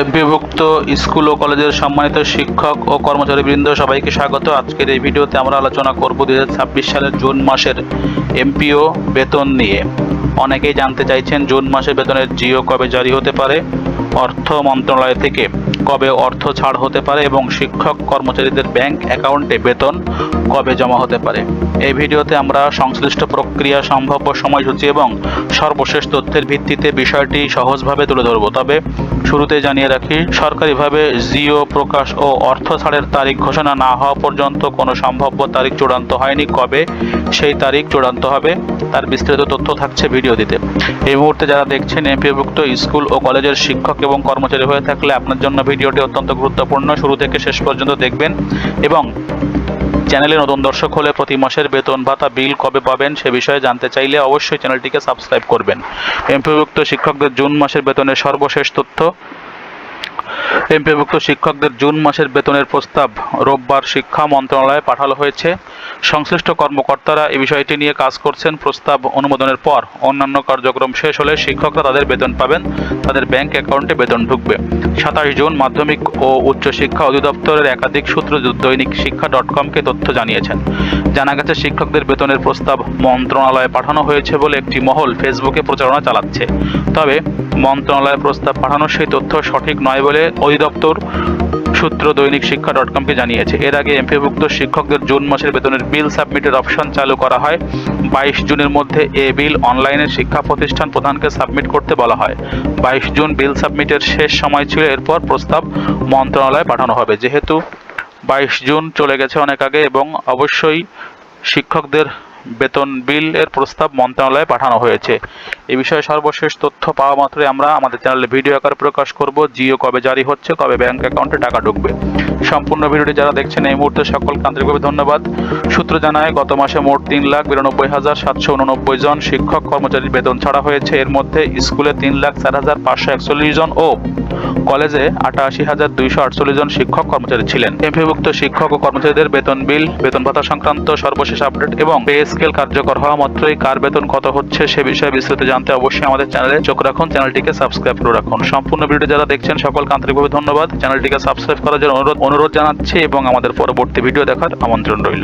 এমপিভুক্ত school ও কলেজের সম্মানিত শিক্ষক ও কর্মচারীবৃন্দ, সবাইকে স্বাগত। আজকের এই ভিডিওতে আমরা আলোচনা করব 2026 সালের জুন মাসের এমপিও বেতন নিয়ে। অনেকেই জানতে চাইছেন জুন মাসের বেতনের জিও কবে জারি হতে পারে, অর্থ মন্ত্রণালয় থেকে কবে অর্থ ছাড় হতে পারে এবং শিক্ষক কর্মচারীদের ব্যাংক অ্যাকাউন্টে বেতন কবে জমা হতে পারে। এই ভিডিওতে আমরা সংশ্লিষ্ট প্রক্রিয়া, সম্ভাব্য সময়সূচি এবং সর্বশেষ তথ্যের ভিত্তিতে বিষয়টি সহজভাবে তুলে ধরব। তবে শুরুতে জানিয়ে রাখি, সরকারিভাবে জিও প্রকাশ ও অর্থ ছাড়ের তারিখ ঘোষণা না হওয়া পর্যন্ত কোনো সম্ভাব্য তারিখ চূড়ান্ত হয়নি। কবে সেই তারিখ চূড়ান্ত হবে তার বিস্তারিত তথ্য থাকছে ভিডিওটিতে। এই মুহূর্তে যারা দেখছেন এমপিভুক্ত স্কুল ও কলেজের শিক্ষক এবং কর্মচারী হয়ে থাকলে আপনার জন্য ভিডিওটি অত্যন্ত গুরুত্বপূর্ণ। শুরু থেকে শেষ পর্যন্ত দেখবেন এবং চ্যানেলে নতুন দর্শক হলে প্রতি মাসের বেতন ভাতা বিল কবে পাবেন সে বিষয়ে জানতে চাইলে অবশ্যই চ্যানেলটিকে সাবস্ক্রাইব করবেন। এমপিভুক্ত শিক্ষকদের জুন মাসের বেতনের সর্বশেষ তথ্য। এমপিভুক্ত শিক্ষকদের জুন মাসের বেতনের প্রস্তাব রোববার শিক্ষা মন্ত্রণালয়ে পাঠানো হয়েছে। সংশ্লিষ্ট কর্মকর্তারা এই বিষয়টি নিয়ে কাজ করছেন। প্রস্তাব অনুমোদনের পর অন্যান্য কার্যক্রম শেষ হলে শিক্ষকরা তাদের বেতন পাবেন, তাদের ব্যাংক অ্যাকাউন্টে বেতন ঢুকবে। 27 জুন মাধ্যমিক ও উচ্চশিক্ষা অধিদপ্তরের একাধিক সূত্র দৈনিক শিক্ষা.com-কে তথ্য জানিয়েছেন। জানা গেছে, শিক্ষকদের বেতনের প্রস্তাব মন্ত্রণালয়ে পাঠানো হয়েছে বলে একটি মহল ফেসবুকে প্রচারণা চালাচ্ছে। তবে মন্ত্রণালয়ে প্রস্তাব পাঠানোর সেই তথ্য সঠিক নয় বলে অধিদপ্তর সূত্র দৈনিক শিক্ষা.com-কে জানিয়েছে। এর আগে এমপিভুক্ত শিক্ষকদের জুন মাসের বেতনের বিল সাবমিটের অপশন চালু করা হয়। 22 জুনের মধ্যে এ বিল অনলাইনে শিক্ষা প্রতিষ্ঠান প্রধানকে সাবমিট করতে বলা হয়। 22 জুন বিল সাবমিটের শেষ সময় ছিল। এরপর প্রস্তাব মন্ত্রণালয়ে পাঠানো হবে। যেহেতু 22 জুন চলে গেছে অনেক আগে এবং অবশ্যই শিক্ষকদের বেতন বিল এর প্রস্তাব মন্ত্রণালয়ে পাঠানো হয়েছে। এই বিষয়ে সর্বশেষ তথ্য পাওয়া মাত্রই আমরা আমাদের চ্যানেলে ভিডিও আকারে প্রকাশ করব। জিও কবে জারি হচ্ছে, কবে ব্যাংক অ্যাকাউন্টে টাকা ঢুকবে। সম্পূর্ণ ভিডিওটি যারা দেখছেন এই মুহূর্তে সকলকে আন্তরিকভাবে ধন্যবাদ। সূত্র জানায়, গত মাসে মোট 3,92,789 জন শিক্ষক কর্মচারীর বেতন ছাড়া হয়েছে। এর মধ্যে স্কুলে 3,04,541 জন ও কলেজে 88,248 জন শিক্ষক কর্মচারী ছিলেন। এমপিভুক্ত শিক্ষক ও কর্মচারীদের বেতন বিল, বেতন ভাতা সংক্রান্ত সর্বশেষ আপডেট এবং পে স্কেল কার্যকর হওয়া মাত্রই কার বেতন কত হচ্ছে সে বিষয়ে বিস্তারিত জানতে অবশ্যই আমাদের চ্যানেলে চোখ রাখুন, চ্যানেলটিকে সাবস্ক্রাইব করে রাখুন। সম্পূর্ণ ভিডিও যারা দেখছেন সকলকে আন্তরিকভাবে ধন্যবাদ। চ্যানেলটিকে সাবস্ক্রাইব করার জন্য অনুরোধ জানাচ্ছি এবং আমাদের পরবর্তী ভিডিও দেখার আমন্ত্রণ রইল।